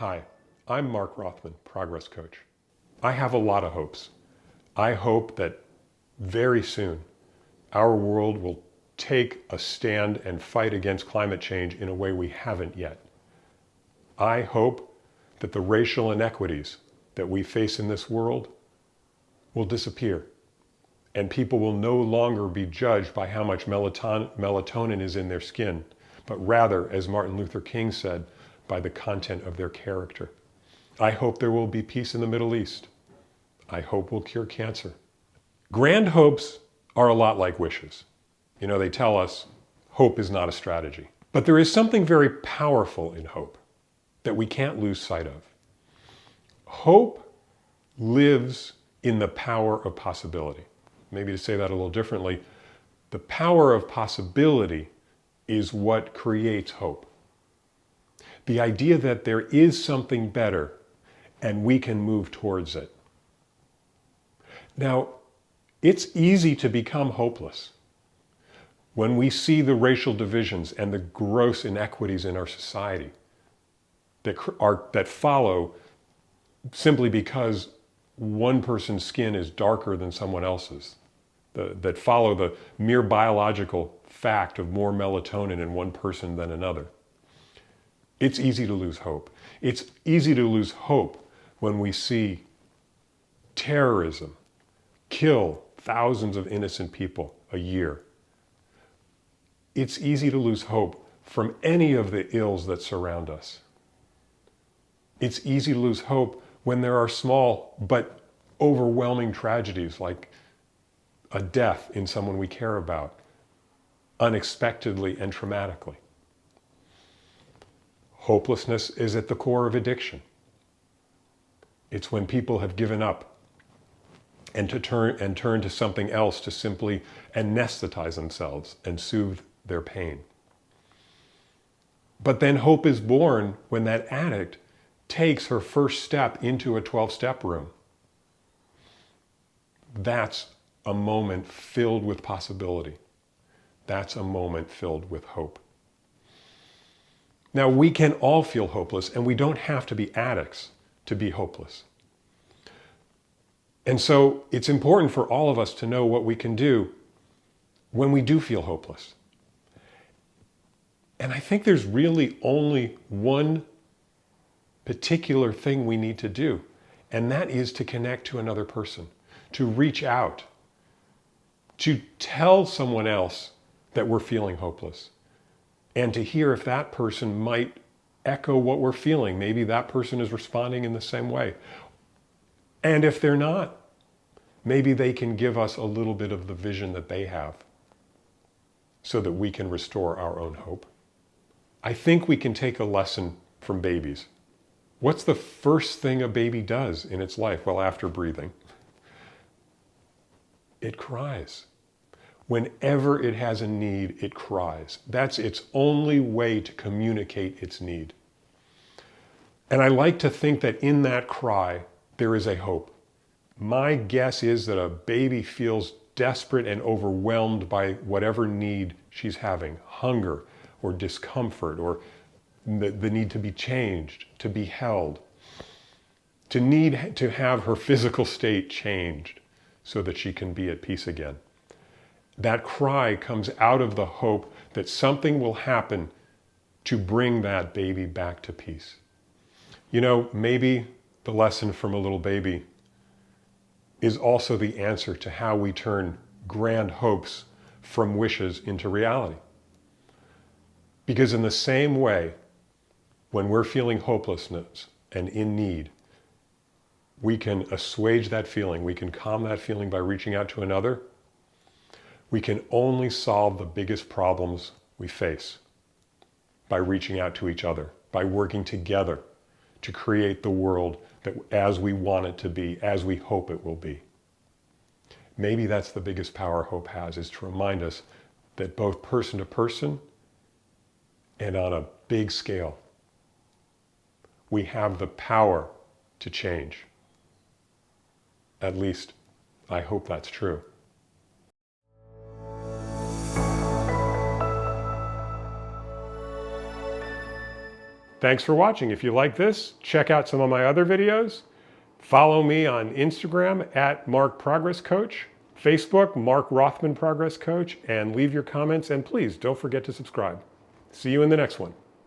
Hi, I'm Mark Rothman, Progress Coach. I have a lot of hopes. I hope that very soon our world will take a stand and fight against climate change in a way we haven't yet. I hope that the racial inequities that we face in this world will disappear, and people will no longer be judged by how much melatonin is in their skin, but rather, as Martin Luther King said, by the content of their character. I hope there will be peace in the Middle East. I hope we'll cure cancer. Grand hopes are a lot like wishes. You know, they tell us hope is not a strategy. But there is something very powerful in hope that we can't lose sight of. Hope lives in the power of possibility. Maybe to say that a little differently, the power of possibility is what creates hope. The idea that there is something better and we can move towards it. Now, it's easy to become hopeless when we see the racial divisions and the gross inequities in our society that follow simply because one person's skin is darker than someone else's, that follow the mere biological fact of more melatonin in one person than another. It's easy to lose hope. It's easy to lose hope when we see terrorism kill thousands of innocent people a year. It's easy to lose hope from any of the ills that surround us. It's easy to lose hope when there are small but overwhelming tragedies like a death in someone we care about, unexpectedly and traumatically. Hopelessness is at the core of addiction. It's when people have given up and turn to something else to simply anesthetize themselves and soothe their pain. But then hope is born when that addict takes her first step into a 12-step room. That's a moment filled with possibility. That's a moment filled with hope. Now, we can all feel hopeless, and we don't have to be addicts to be hopeless. And so it's important for all of us to know what we can do when we do feel hopeless. And I think there's really only one particular thing we need to do, and that is to connect to another person, to reach out, to tell someone else that we're feeling hopeless, and to hear if that person might echo what we're feeling. Maybe that person is responding in the same way. And if they're not, maybe they can give us a little bit of the vision that they have so that we can restore our own hope. I think we can take a lesson from babies. What's the first thing a baby does in its life? Well, after breathing, it cries. Whenever it has a need, it cries. That's its only way to communicate its need. And I like to think that in that cry, there is a hope. My guess is that a baby feels desperate and overwhelmed by whatever need she's having, hunger or discomfort or the need to be changed, to be held, to need to have her physical state changed so that she can be at peace again. That cry comes out of the hope that something will happen to bring that baby back to peace. You know, maybe the lesson from a little baby is also the answer to how we turn grand hopes from wishes into reality. Because in the same way, when we're feeling hopelessness and in need, we can assuage that feeling, we can calm that feeling by reaching out to another. We can only solve the biggest problems we face by reaching out to each other, by working together to create the world that as we want it to be, as we hope it will be. Maybe that's the biggest power hope has, is to remind us that both person to person and on a big scale, we have the power to change. At least, I hope that's true. Thanks for watching. If you like this, check out some of my other videos. Follow me on Instagram at Mark Progress Coach, Facebook, Mark Rothman Progress Coach, and leave your comments. And please don't forget to subscribe. See you in the next one.